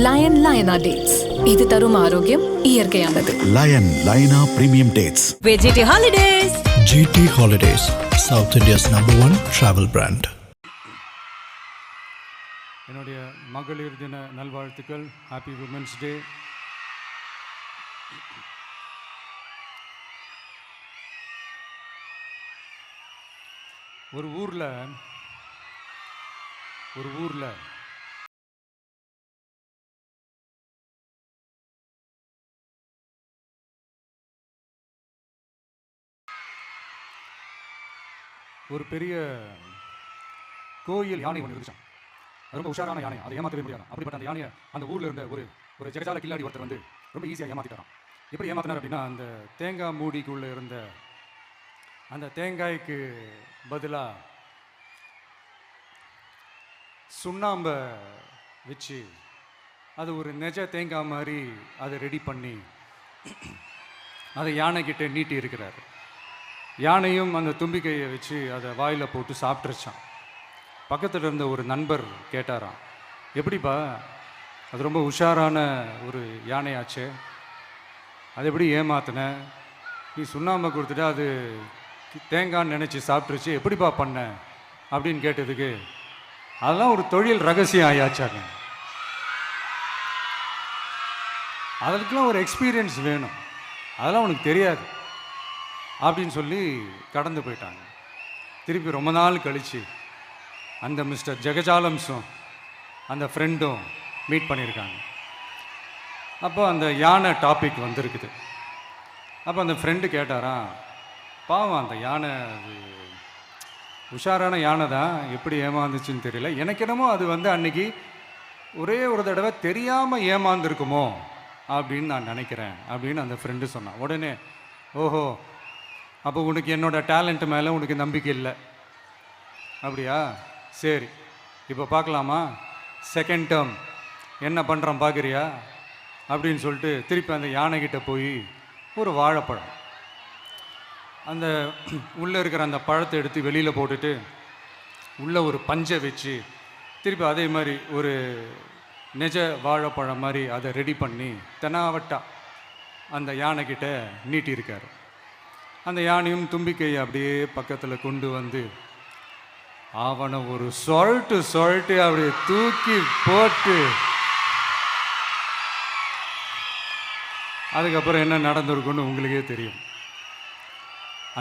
Line லயனா dates, இது தரும் ஆரோக்கியம் இயற்கையானது. லயன் லயனா premium dates. GT Holidays. GT Holidays, South India's #1 travel brand. என்னுடைய மகளிர் தின நல்வாழ்த்துக்கள். Happy women's day. ஒரு ஊரில் ஒரு பெரிய கோயில் யானை ஒன்று இருந்துச்சான். ரொம்ப உஷாரான யானை, அதை ஏமாற்றவே முடியாது. அப்படிப்பட்ட அந்த யானையை அந்த ஊரில் இருந்த ஒரு ஜெகஜால கில்லாடி ஒருத்தர் வந்து ரொம்ப ஈஸியாக ஏமாற்றிட்டாராம். எப்படி ஏமாத்தினார் அப்படின்னா, அந்த தேங்காய் மூடிக்குள்ளே இருந்த அந்த தேங்காய்க்கு பதிலாக சுண்ணாம்பை வச்சு அது ஒரு நெஜ தேங்காய் மாதிரி அதை ரெடி பண்ணி அதை யானைக்கிட்ட நீட்டி இருக்கிறார். யானையும் அந்த தும்பிக்கையை வச்சு அதை வாயில் போட்டு சாப்பிட்ருச்சான். பக்கத்தில் இருந்த ஒரு நண்பர் கேட்டாராம், எப்படிப்பா, அது ரொம்ப உஷாரான ஒரு யானையாச்சே, அது எப்படி ஏமாத்தின? நீ சுண்ணாம்பை கொடுத்துட்டா அது தேங்காய்ன்னு நினச்சி சாப்பிட்ருச்சு, எப்படிப்பா பண்ண அப்படின்னு கேட்டதுக்கு, அதெல்லாம் ஒரு தொழில் ரகசியம் ஆயாச்சாங்க, அதுக்கெல்லாம் ஒரு எக்ஸ்பீரியன்ஸ் வேணும், அதெல்லாம் உனக்கு தெரியாது அப்படின்னு சொல்லி கடந்து போயிட்டாங்க. திருப்பி ரொம்ப நாள் கழித்து அந்த மிஸ்டர் ஜெகஜாலம்ஸும் அந்த ஃப்ரெண்டும் மீட் பண்ணியிருக்காங்க. அப்போ அந்த யானை டாபிக் வந்திருக்குது. அப்போ அந்த ஃப்ரெண்டு கேட்டாராம், பாவம் அந்த யானை அது உஷாரான யானை தான், எப்படி ஏமாந்துச்சுன்னு தெரியல, எனக்கு என்னமோ அது வந்து அன்னைக்கு ஒரே ஒரு தடவை தெரியாமல் ஏமாந்துருக்குமோ அப்படின்னு நான் நினைக்கிறேன் அப்படின்னு அந்த ஃப்ரெண்டு சொன்னான். உடனே, ஓஹோ, அப்போ உனக்கு என்னோட டேலண்ட் மேலே உனக்கு நம்பிக்கை இல்லை அப்படியா? சரி, இப்போ பார்க்கலாமா, செகண்ட் டேர்ம் என்ன பண்ணுறோம் பார்க்குறியா அப்படின்னு சொல்லிட்டு திருப்பி அந்த யானைக்கிட்ட போய் ஒரு வாழைப்பழம், அந்த உள்ளே இருக்கிற அந்த பழத்தை எடுத்து வெளியில் போட்டுட்டு உள்ளே ஒரு பஞ்சை வச்சு திருப்பி அதே மாதிரி ஒரு நெஜ வாழைப்பழம் மாதிரி அதை ரெடி பண்ணி தெனாவட்டா அந்த யானைக்கிட்ட நீட்டியிருக்காரு. அந்த யானையும் தும்பிக்கையை அப்படியே பக்கத்தில் கொண்டு வந்து அவனை ஒரு சொல்லிட்டு அப்படியே தூக்கி போட்டு அதுக்கப்புறம் என்ன நடந்திருக்குன்னு உங்களுக்கே தெரியும்.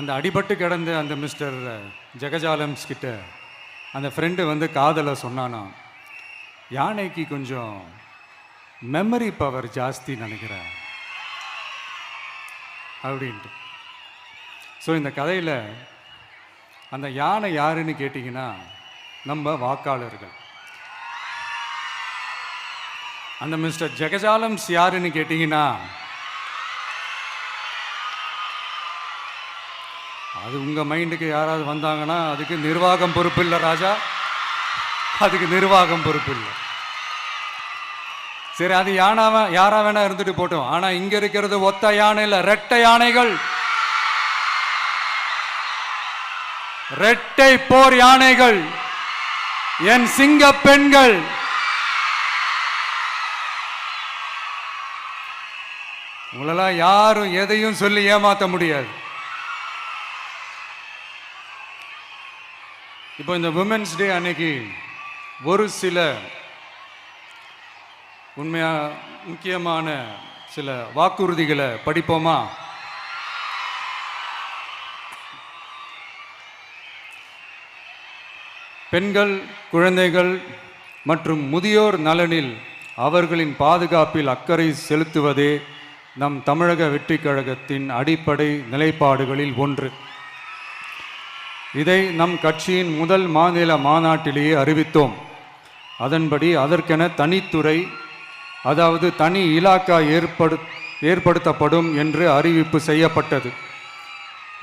அந்த அடிபட்டு கிடந்த அந்த மிஸ்டர் ஜெகஜாலம்ஸ் கிட்ட அந்த ஃப்ரெண்டு வந்து காதலை சொன்னானா, யானைக்கு கொஞ்சம் மெமரி பவர் ஜாஸ்தி நினைக்கிறேன் அப்படின்ட்டு. ஸோ இந்த கதையில் அந்த யானை யாருன்னு கேட்டிங்கன்னா நம்ம வாக்காளர்கள். அந்த மிஸ்டர் ஜெகஜாலம்ஸ் யாருன்னு கேட்டிங்கன்னா அது உங்கள் மைண்டுக்கு யாராவது வந்தாங்கன்னா அதுக்கு நிர்வாகம் பொறுப்பு இல்லை ராஜா, அதுக்கு நிர்வாகம் பொறுப்பு இல்லை. சரி, அது யாரா வேணா இருந்துட்டு போட்டோம். ஆனால் இங்கே இருக்கிறது ஒத்த யானை இல்லை, ரெட்டை யானைகள், ரெட்டை போர் யானைகள், என் சிங்க பெண்கள். உங்களெல்லாம் யாரும் எதையும் சொல்லி ஏமாற்ற முடியாது. இப்போ இந்த விமென்ஸ் டே அன்னைக்கு ஒரு சில முக்கியமான சில வாக்குறுதிகளை படிப்போமா? பெண்கள், குழந்தைகள் மற்றும் முதியோர் நலனில் அவர்களின் பாதுகாப்பில் அக்கறை செலுத்துவதே நம் தமிழக வெற்றிக் கழகத்தின் அடிப்படை நிலைப்பாடுகளில் ஒன்று. இதை நம் கட்சியின் முதல் மாநில மாநாட்டிலேயே அறிவித்தோம். அதன்படி அதற்கென தனித்துறை, அதாவது தனி இலாக்கா ஏற்படுத்தப்படும் என்று அறிவிப்பு செய்யப்பட்டது.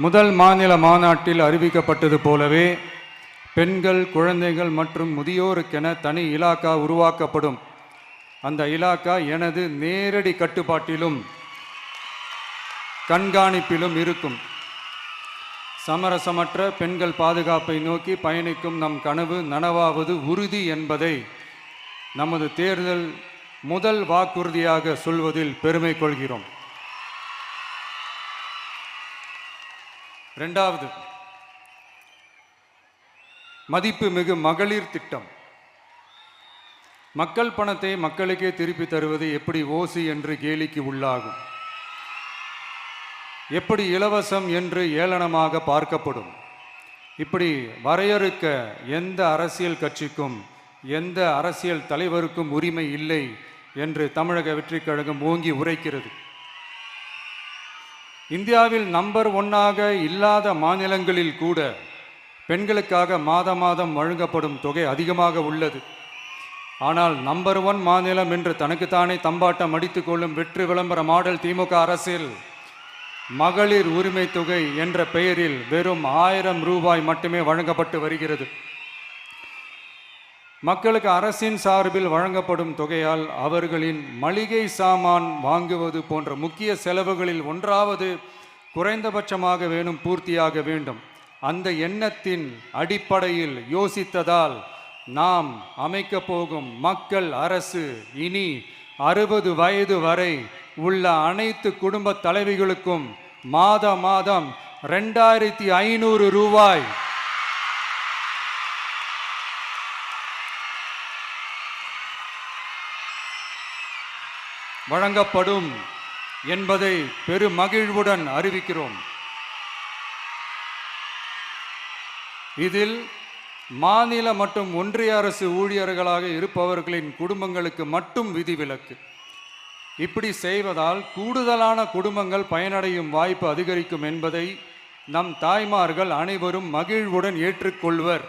முதல் மாநில மாநாட்டில் அறிவிக்கப்பட்டது போலவே பெண்கள், குழந்தைகள் மற்றும் முதியோருக்கென தனி இலாக்கா உருவாக்கப்படும். அந்த இலாக்கா எனது நேரடி கட்டுப்பாட்டிலும் கண்காணிப்பிலும் இருக்கும். சமரசமற்ற பெண்கள் பாதுகாப்பை நோக்கி பயணிக்கும் நம் கனவு நனவாவது உறுதி என்பதை நமது தேர்தல் முதல் வாக்குறுதியாக சொல்வதில் பெருமை கொள்கிறோம். இரண்டாவது, மதிப்புமிகு மகளிர் திட்டம். மக்கள் பணத்தை மக்களுக்கே திருப்பி தருவது எப்படி ஓசி என்று கேலிக்கு உள்ளாகும், எப்படி இலவசம் என்று ஏளனமாக பார்க்கப்படும். இப்படி வரையறுக்க எந்த அரசியல் கட்சிக்கும் எந்த அரசியல் தலைவருக்கும் உரிமை இல்லை என்று தமிழக வெற்றிக் கழகம் ஓங்கி உரைக்கிறது. இந்தியாவில் நம்பர் 1ஆக இல்லாத மாநிலங்களில் கூட பெண்களுக்காக மாதம் வழங்கப்படும் தொகை அதிகமாக உள்ளது. ஆனால் நம்பர் 1 மாநிலம் என்று தனக்குத்தானே தம்பாட்டம் அடித்துக் கொள்ளும் வெற்றி விளம்பர மாடல் திமுக அரசில் மகளிர் உரிமை தொகை என்ற பெயரில் வெறும் 1000 ரூபாய் மட்டுமே வழங்கப்பட்டு வருகிறது. மக்களுக்கு அரசின் சார்பில் வழங்கப்படும் தொகையால் அவர்களின் மளிகை சாமான் வாங்குவது போன்ற முக்கிய செலவுகளில் ஒன்றாவது குறைந்தபட்சமாக வேணும் பூர்த்தியாக வேண்டும். அந்த எண்ணத்தின் அடிப்படையில் யோசித்ததால் நாம் அமைக்க போகும் மக்கள் அரசு இனி 60 வயது வரை உள்ள அனைத்து குடும்ப தலைவிகளுக்கும் மாதம் 2500 ரூபாய் வழங்கப்படும் என்பதை பெருமகிழ்வுடன் அறிவிக்கிறோம். இதில் மாநில மற்றும் ஒன்றிய அரசு ஊழியர்களாக இருப்பவர்களின் குடும்பங்களுக்கு மட்டும் விதிவிலக்கு. இப்படி செய்வதால் கூடுதலான குடும்பங்கள் பயனடையும் வாய்ப்பு அதிகரிக்கும் என்பதை நம் தாய்மார்கள் அனைவரும் மகிழ்வுடன் ஏற்றுக்கொள்வர்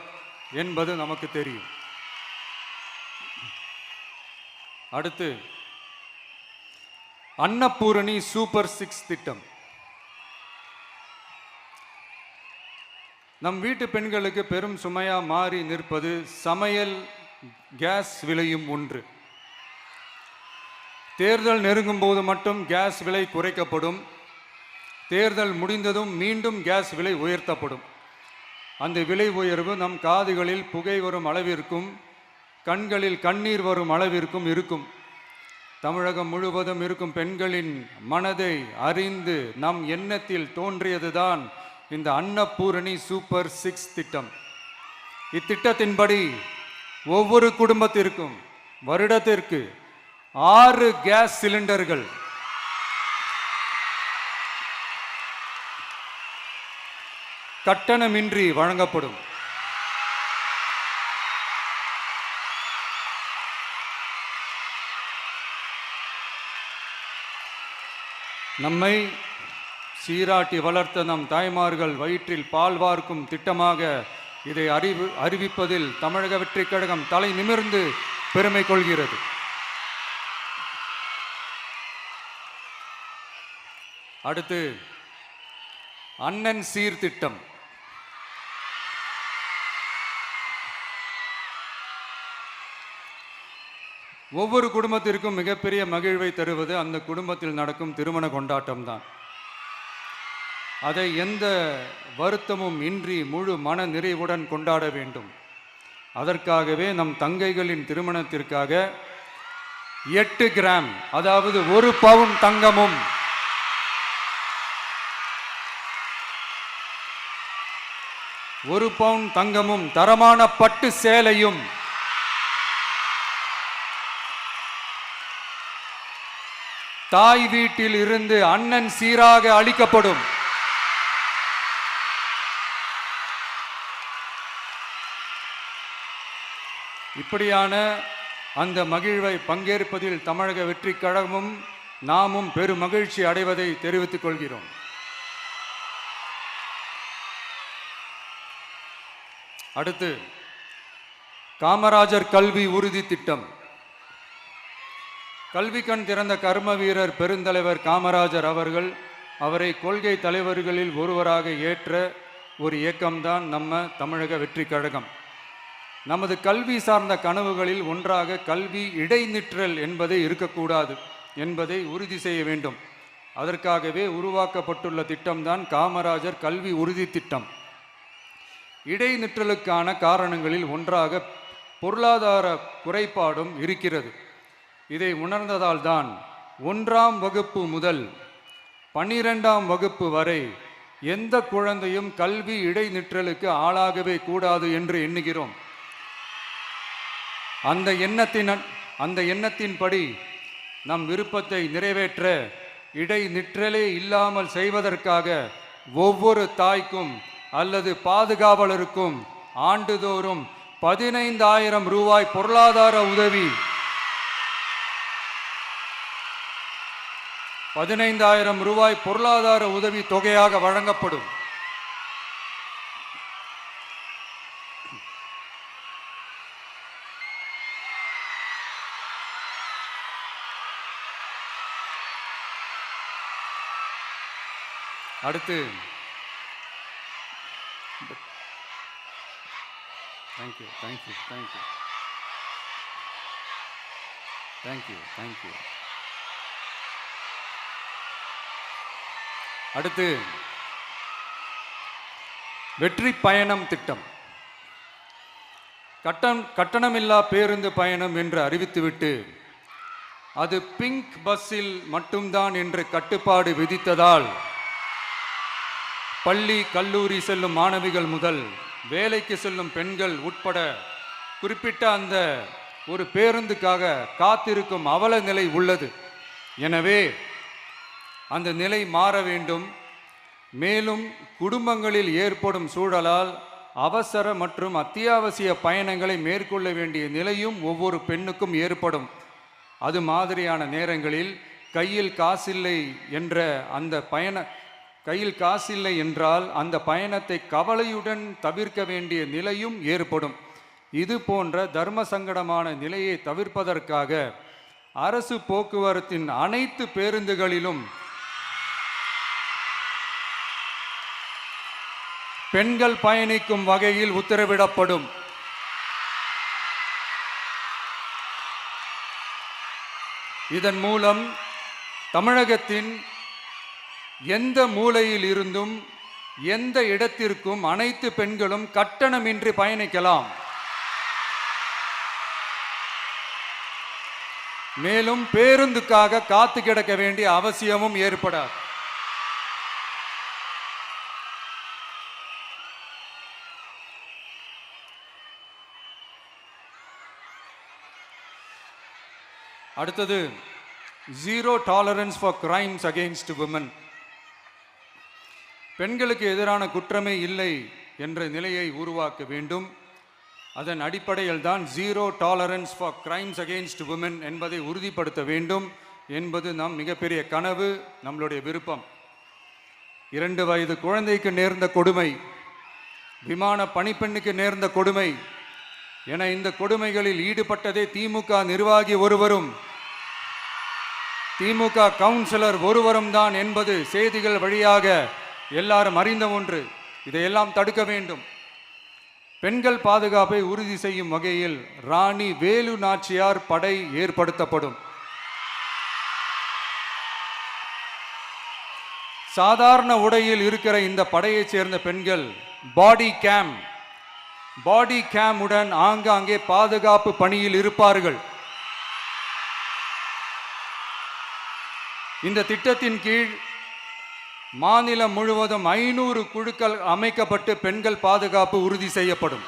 என்பது நமக்கு தெரியும். அடுத்து, அன்னபூரணி சூப்பர் 6 திட்டம். நம் வீட்டு பெண்களுக்கு பெரும் சுமையா மாறி நிற்பது சமையல் கேஸ் விலையும் ஒன்று. தேர்தல் நெருங்கும் போது மட்டும் கேஸ் விலை குறைக்கப்படும், தேர்தல் முடிந்ததும் மீண்டும் கேஸ் விலை உயர்த்தப்படும். அந்த விலை உயர்வு நம் காதுகளில் புகை வரும் அளவிற்கும் கண்களில் கண்ணீர் வரும் அளவிற்கும் இருக்கும். தமிழகம் முழுவதும் இருக்கும் பெண்களின் மனதை அறிந்து நம் எண்ணத்தில் தோன்றியதுதான் இந்த அன்னபூரணி சூப்பர் 6 திட்டம். இத்திட்டத்தின்படி ஒவ்வொரு குடும்பத்திற்கும் வருடத்திற்கு 6 கேஸ் சிலிண்டர்கள் கட்டணமின்றி வழங்கப்படும். நம்மை சீராட்டி வளர்த்த நம் தாய்மார்கள் வயிற்றில் பால் வார்க்கும் திட்டமாக இதை அறிவிப்பதில் தமிழக வெற்றிக் கழகம் தலை நிமிர்ந்து பெருமை கொள்கிறது. அடுத்து, அண்ணன் சீர்திட்டம். ஒவ்வொரு குடும்பத்திற்கும் மிகப்பெரிய மகிழ்வை தருவது அந்த குடும்பத்தில் நடக்கும் திருமண கொண்டாட்டம் தான். அதை எந்த வருத்தமும் இன்றி முழு மன நிறைவுடன் கொண்டாட வேண்டும். அதற்காகவே நம் தங்கைகளின் திருமணத்திற்காக 8 கிராம், அதாவது 1 பவுன் தங்கமும் 1 பவுன் தங்கமும் தரமான பட்டு சேலையும் தாய் வீட்டில் இருந்து அண்ணன் சீராக அளிக்கப்படும். இப்படியான அந்த மகிழ்வை பங்கேற்பதில் தமிழக வெற்றிக் கழகமும் நாமும் பெரும் மகிழ்ச்சி அடைவதை தெரிவித்துக் கொள்கிறோம். அடுத்து, காமராஜர் கல்வி உறுதி திட்டம். கல்வி கண் திறந்த கர்ம வீரர் பெருந்தலைவர் காமராஜர் அவரை கொள்கை தலைவர்களில் ஒருவராக ஏற்ற ஒரு இயக்கம்தான் நம்ம தமிழக வெற்றிக் கழகம். நமது கல்வி சார்ந்த கனவுகளில் ஒன்றாக கல்வி இடைநிற்றல் என்பதே இருக்கக்கூடாது என்பதை உறுதி செய்ய வேண்டும். அதற்காகவே உருவாக்கப்பட்டுள்ள திட்டம்தான் காமராஜர் கல்வி உறுதி திட்டம். இடைநிற்றலுக்கான காரணங்களில் ஒன்றாக பொருளாதார குறைபாடும் இருக்கிறது. இதை உணர்ந்ததால் தான் 1ஆம் வகுப்பு முதல் 12ஆம் வகுப்பு வரை எந்த குழந்தையும் கல்வி இடைநிற்றலுக்கு ஆளாகவே கூடாது என்று எண்ணுகிறோம். அந்த எண்ணத்தின்படி நம் விருப்பத்தை நிறைவேற்ற இடைநிற்றலே இல்லாமல் செய்வதற்காக ஒவ்வொரு தாய்க்கும் அல்லது பாதுகாவலருக்கும் ஆண்டுதோறும் 15,000 ரூபாய் பொருளாதார உதவி 15,000 ரூபாய் பொருளாதார உதவி தொகையாக வழங்கப்படும். அடுத்து thank you thank you thank you thank you thank you அடுத்து வெற்றி பயணம் திட்டம். கட்டணமில்லா பேருந்து பயணம் என்று அறிவித்துவிட்டு அது பிங்க் பஸ்ஸில் மட்டும்தான் என்று கட்டுப்பாடு விதித்ததால் பள்ளி கல்லூரி செல்லும் மாணவிகள் முதல் வேலைக்கு செல்லும் பெண்கள் உட்பட குறிப்பிட்ட அந்த ஒரு பேருந்துக்காக காத்திருக்கும் அவல நிலை உள்ளது. எனவே அந்த நிலை மாற வேண்டும். மேலும் குடும்பங்களில் ஏற்படும் சூழலால் அவசர மற்றும் அத்தியாவசிய பயணங்களை மேற்கொள்ள வேண்டிய நிலையும் ஒவ்வொரு பெண்ணுக்கும் ஏற்படும். அது மாதிரியான நேரங்களில் கையில் காசில்லை என்றால் அந்த பயணத்தை கவலையுடன் தவிர்க்க வேண்டிய நிலையும் ஏற்படும். இது போன்ற தர்ம சங்கடமான நிலையை தவிர்ப்பதற்காக அரசு போக்குவரத்தின் அனைத்து பேருந்துகளிலும் பெண்கள் பயணிக்கும் வகையில் உத்தரவிடப்படும். இதன் மூலம் தமிழகத்தின் எந்த மூலையில் இருந்தும் எந்த இடத்திற்கும் அனைத்து பெண்களும் கட்டணமின்றி பயணிக்கலாம். மேலும் பேருந்துக்காக காத்து கிடக்க வேண்டிய அவசியமும் ஏற்படாது. அடுத்தது zero tolerance for crimes against women. பெண்களுக்கு எதிரான குற்றமே இல்லை என்ற நிலையை உருவாக்க வேண்டும். அதன் அடிப்படையில் தான் zero tolerance for crimes against women என்பதை உறுதிப்படுத்த வேண்டும் என்பது நம் மிகப்பெரிய கனவு, நம்மளுடைய விருப்பம். 2 வயது குழந்தைக்கு நேர்ந்த கொடுமை, விமான பணிப்பெண்ணுக்கு நேர்ந்த கொடுமை என இந்த கொடுமைகளில் ஈடுபட்டதே திமுக நிர்வாகி ஒருவரும் திமுக கவுன்சிலர் ஒருவரும் தான் என்பது செய்திகள் வழியாக எல்லாரும் அறிந்த ஒன்று. இதையெல்லாம் தடுக்க வேண்டும். பெண்கள் பாதுகாப்பை உறுதி செய்யும் வகையில் ராணி வேலு நாச்சியார் படை ஏற்படுத்தப்படும். சாதாரண உடையில் இருக்கிற இந்த படையைச் சேர்ந்த பெண்கள் பாடி கேம் உடன் ஆங்காங்கே பாதுகாப்பு பணியில் இருப்பார்கள். இந்த திட்டத்தின் கீழ் மாநிலம் முழுவதும் 500 குழுக்கள் அமைக்கப்பட்டு பெண்கள் பாதுகாப்பு உறுதி செய்யப்படும்.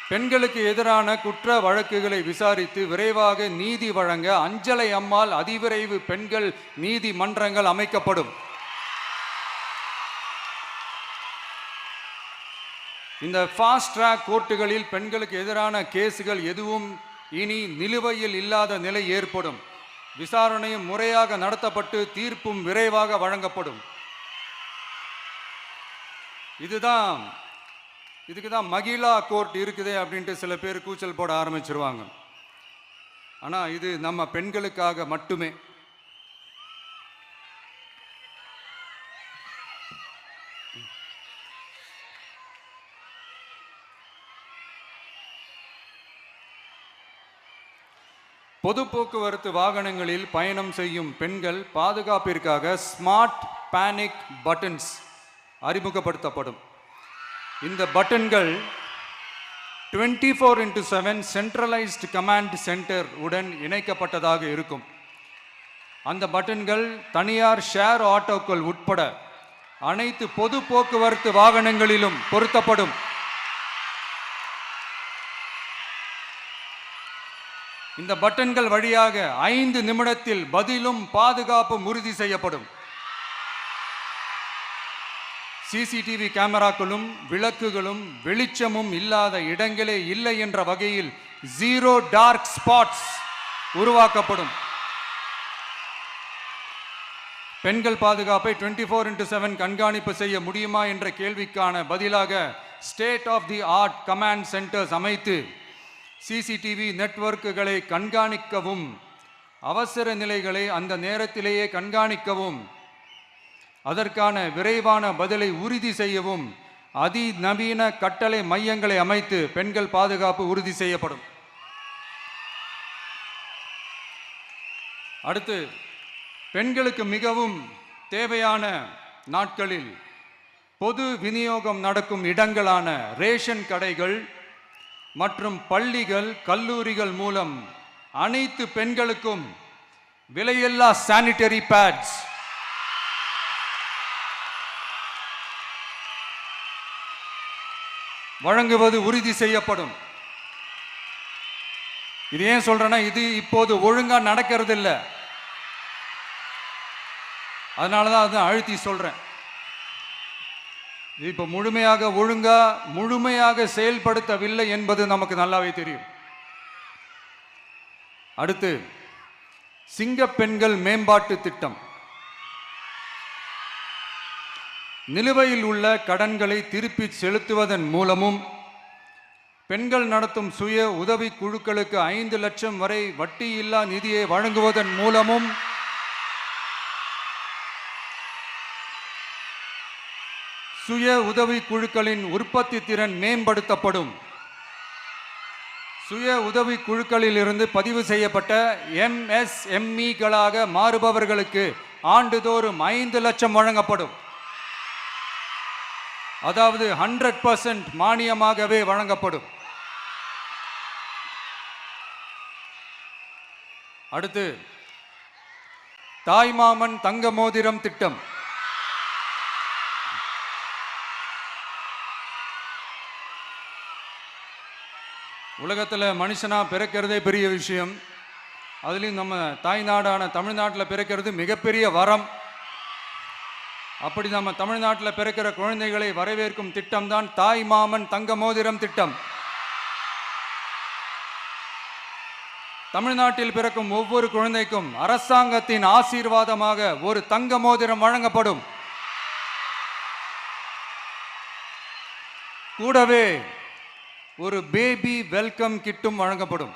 பெண்களுக்கு எதிரான குற்ற வழக்குகளை விசாரித்து விரைவாக நீதி வழங்க அஞ்சலை அம்மாள் அதிவிரைவு பெண்கள் நீதிமன்றங்கள் அமைக்கப்படும். இந்த ஃபாஸ்ட் ட்ராக் கோர்ட்டுகளில் பெண்களுக்கு எதிரான கேஸுகள் எதுவும் இனி நிலுவையில் இல்லாத நிலை ஏற்படும். விசாரணையும் முறையாக நடத்தப்பட்டு தீர்ப்பும் விரைவாக வழங்கப்படும். இதுக்கு தான் மகிழா கோர்ட் இருக்குதே அப்படின்ட்டு சில பேர் கூச்சல் போட ஆரம்பிச்சிருவாங்க. ஆனால் இது நம்ம பெண்களுக்காக மட்டுமே. பொது போக்குவரத்து வாகனங்களில் பயணம் செய்யும் பெண்கள் பாதுகாப்பிற்காக ஸ்மார்ட் பேனிக் பட்டன்ஸ் அறிமுகப்படுத்தப்படும். இந்த பட்டன்கள் 24/7 சென்ட்ரலைஸ்டு கமாண்ட் சென்டர் உடன் இணைக்கப்பட்டதாக இருக்கும். அந்த பட்டன்கள் தனியார் ஷேர் ஆட்டோக்கள் உட்பட அனைத்து பொது போக்குவரத்து வாகனங்களிலும் பொருத்தப்படும். இந்த பட்டன்கள் வழியாக 5 நிமிடத்தில் பதிலும் பாதுகாப்பும் உறுதி செய்யப்படும். சிசிடிவி கேமராக்களும் விளக்குகளும் வெளிச்சமும் இல்லாத இடங்களே இல்லை என்ற வகையில் 0 டார்க் ஸ்பாட்ஸ் உருவாக்கப்படும். பெண்கள் பாதுகாப்பை 24/7 கண்காணிப்பு செய்ய முடியுமா என்ற கேள்விக்கான பதிலாக state of the art command centres அமைத்து சிசிடிவி நெட்வொர்க்குகளை கண்காணிக்கவும் அவசர நிலைகளை அந்த நேரத்திலேயே கண்காணிக்கவும் அதற்கான விரைவான பதிலை உறுதி செய்யவும் அதிநவீன கட்டளை மையங்களை அமைத்து பெண்கள் பாதுகாப்பு உறுதி செய்யப்படும். அடுத்து, பெண்களுக்கு மிகவும் தேவையான நாட்களில் பொது விநியோகம் நடக்கும் இடங்களான ரேஷன் கடைகள் மற்றும் பள்ளிகள் கல்லூரிகள் மூலம் அனைத்து பெண்களுக்கும் விலையில்லா சானிட்டரி பேட்ஸ் வழங்குவது உறுதி செய்யப்படும். இது ஏன் சொல்றேன்னா, இது இப்போது ஒழுங்கா நடக்கிறது இல்லை. அதனாலதான் அதை அழுத்தி சொல்றேன். இது இப்போ முழுமையாக செயல்படுத்தவில்லை என்பது நமக்கு நல்லாவே தெரியும். அடுத்து, சிங்கப்பெண்கள் மேம்பாட்டு திட்டம். நிலுவையில் உள்ள கடன்களை திருப்பி செலுத்துவதன் மூலமும் பெண்கள் நடத்தும் சுய உதவி குழுக்களுக்கு 5 லட்சம் வரை வட்டியில்லா நிதியை வழங்குவதன் மூலமும் சுய உதவி குழுக்களின் உற்பத்தி திறன் மேம்படுத்தப்படும். சுய உதவி குழுக்களில் இருந்து பதிவு செய்யப்பட்ட MSMEகளாக மாறுபவர்களுக்கு ஆண்டுதோறும் 5 லட்சம் வழங்கப்படும். அதாவது 100% மானியமாகவே வழங்கப்படும். அடுத்து, தாய்மாமன் தங்க மோதிரம் திட்டம். உலகத்தில் மனுஷனா பிறக்கிறதே பெரிய விஷயம். அதுலேயும் நம்ம தாய்நாடான தமிழ்நாட்டில் பிறக்கிறது மிகப்பெரிய வரம். அப்படி நம்ம தமிழ்நாட்டில் பிறக்கிற குழந்தைகளை வரவேற்கும் திட்டம் தான் தாய் மாமன் தங்க மோதிரம் திட்டம். தமிழ்நாட்டில் பிறக்கும் ஒவ்வொரு குழந்தைக்கும் அரசாங்கத்தின் ஆசீர்வாதமாக ஒரு தங்க மோதிரம் வழங்கப்படும். கூடவே ஒரு பேபி வெல்கம் கிட்டும் வழங்கப்படும்.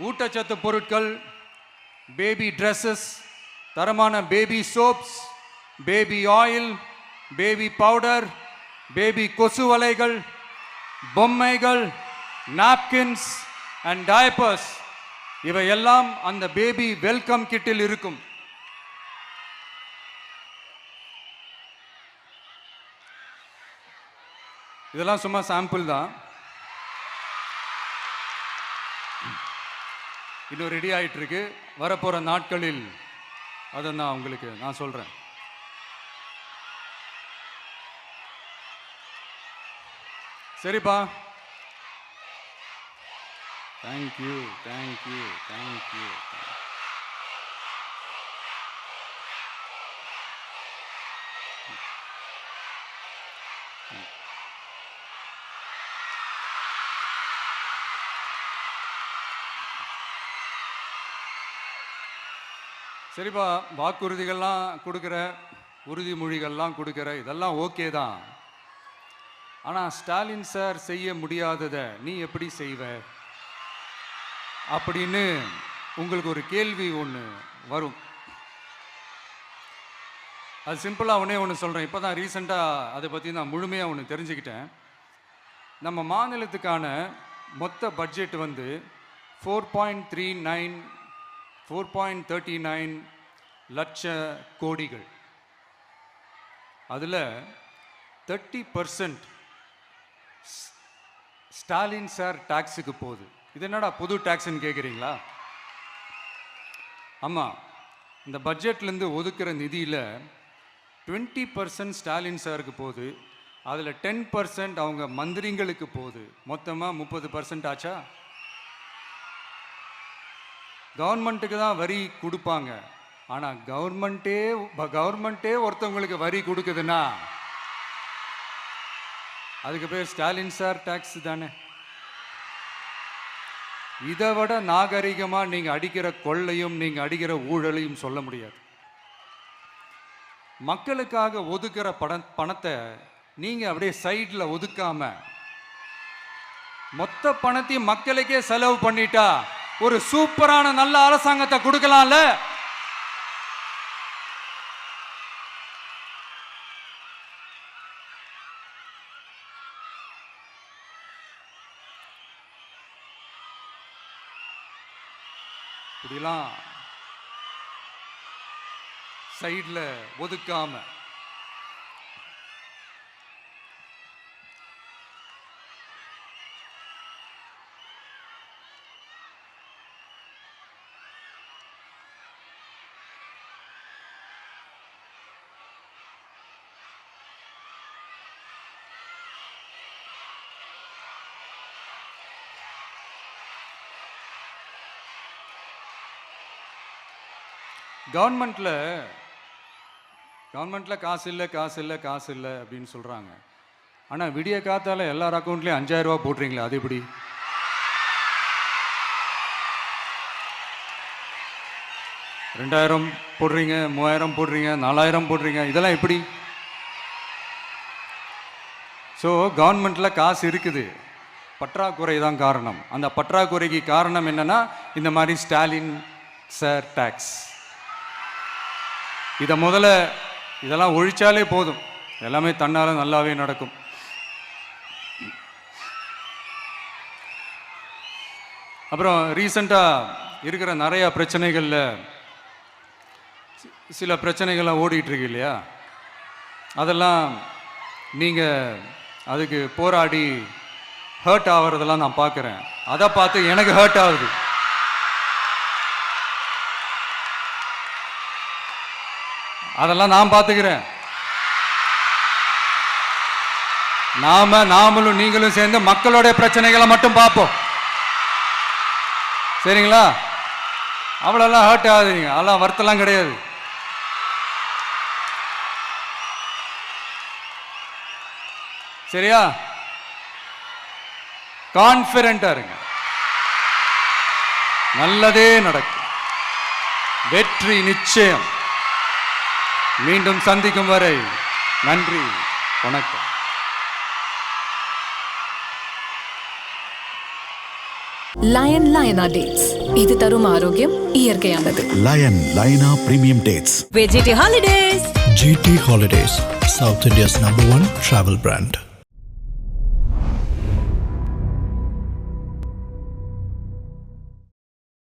ஊட்டச்சத்து பொருட்கள், பேபி ட்ரெஸ்ஸஸ், தரமான baby soaps, baby oil, baby powder, baby கொசு வலைகள், பொம்மைகள், நாப்கின்ஸ் அண்ட் டயப்பர்ஸ் இவையெல்லாம் அந்த பேபி வெல்கம் கிட்டில் இருக்கும். இதெல்லாம் சும்மா சாம்பிள் தான். இன்னும் ரெடி ஆயிட்டு இருக்கு. வரப்போற நாட்களில் அதை நான் சொல்றேன். சரிப்பா, தேங்க்யூ. சரிப்பா, வாக்குறுதிகள்லாம் கொடுக்குற, உறுதிமொழிகள்லாம் கொடுக்குற, இதெல்லாம் ஓகே தான். ஆனால் ஸ்டாலின் சார் செய்ய முடியாததை நீ எப்படி செய்வ அப்படின்னு உங்களுக்கு ஒரு கேள்வி ஒன்று வரும். அது சிம்பிளாக ஒன்று சொல்கிறேன். இப்போ தான் ரீசெண்டாக அதை பற்றி நான் முழுமையாக ஒன்று தெரிஞ்சுக்கிட்டேன். நம்ம மாநிலத்துக்கான மொத்த பட்ஜெட் 4.39 லட்ச கோடிகள். அதில் 30% ஸ்டாலின் சார் டாக்ஸுக்கு போகுது. இது என்னடா புது டாக்ஸ்ன்னு கேட்குறீங்களா? ஆமாம், இந்த பட்ஜெட்லேருந்து ஒதுக்குற நிதியில் 20% ஸ்டாலின் சாருக்கு போகுது. அதில் 10% அவங்க மந்திரிங்களுக்கு போகுது. மொத்தமாக 30% ஆச்சா? கவர்மெண்ட்டுக்கு தான் வரி கொடுப்பாங்க. ஆனால் கவர்மெண்ட்டே ஒருத்தவங்களுக்கு வரி கொடுக்குதுன்னா அதுக்கு பேர் ஸ்டாலின் சார் டாக்ஸ் தானே. இதை விட நாகரிகமாக நீங்கள் அடிக்கிற கொள்ளையும் நீங்கள் அடிக்கிற ஊழலையும் சொல்ல முடியாது. மக்களுக்காக ஒதுக்குற பணத்தை நீங்கள் அப்படியே சைடில் ஒதுக்காம மொத்த பணத்தையும் மக்களுக்கே செலவு பண்ணிட்டா ஒரு சூப்பரான நல்ல அரசாங்கத்தை கொடுக்கலாம்ல. இப்படிலாம் சைடில் ஒதுக்காம கவர்மெண்ட்டில் காசு இல்லை அப்படின்னு சொல்கிறாங்க. ஆனால் விடிய காத்தால எல்லார் அக்கௌண்ட்லேயும் 5000 ரூபா போட்டுறீங்களே, அது எப்படி? $2000 போடுறீங்க, 3000 போடுறீங்க, 4000 போடுறீங்க, இதெல்லாம் எப்படி? ஸோ கவர்மெண்ட்டில் காசு இருக்குது, பற்றாக்குறை தான் காரணம். அந்த பற்றாக்குறைக்கு காரணம் என்னன்னா இந்த மாதிரி ஸ்டாலின் சார் டாக்ஸ். இதெல்லாம் ஒழிச்சாலே போதும், எல்லாமே தன்னால நல்லாவே நடக்கும். அப்புறம் ரீசண்டாக இருக்கிற நிறைய பிரச்சனைகளில் சில பிரச்சனைகள்லாம் ஓடிட்டு இருக்கு இல்லையா, அதெல்லாம் நீங்கள் அதுக்கு போராடி ஹர்ட் ஆகிறதெல்லாம் நான் பார்க்குறேன். அதை பார்த்து எனக்கு ஹர்ட் ஆகுது. அதெல்லாம் நான் பார்த்துக்கிறேன். நாமளும் நீங்களும் சேர்ந்து மக்களோட பிரச்சனைகளை மட்டும் பார்ப்போம், சரிங்களா? அவ்வளோலாம் ஹர்ட் ஆகுதுங்க, அதெல்லாம் வருத்தலாம் கிடையாது. சரியா? கான்ஃபிடென்ட்டா இருங்க, நல்லதே நடக்கும், வெற்றி நிச்சயம். மீண்டும் சந்திக்கும் வரை நன்றி, வணக்கம். லயனா டேட்ஸ், இது தரும் ஆரோக்கியம் இயற்கையானது. லைனா premium dates. GT Holidays. GT Holidays, South India's #1 travel brand.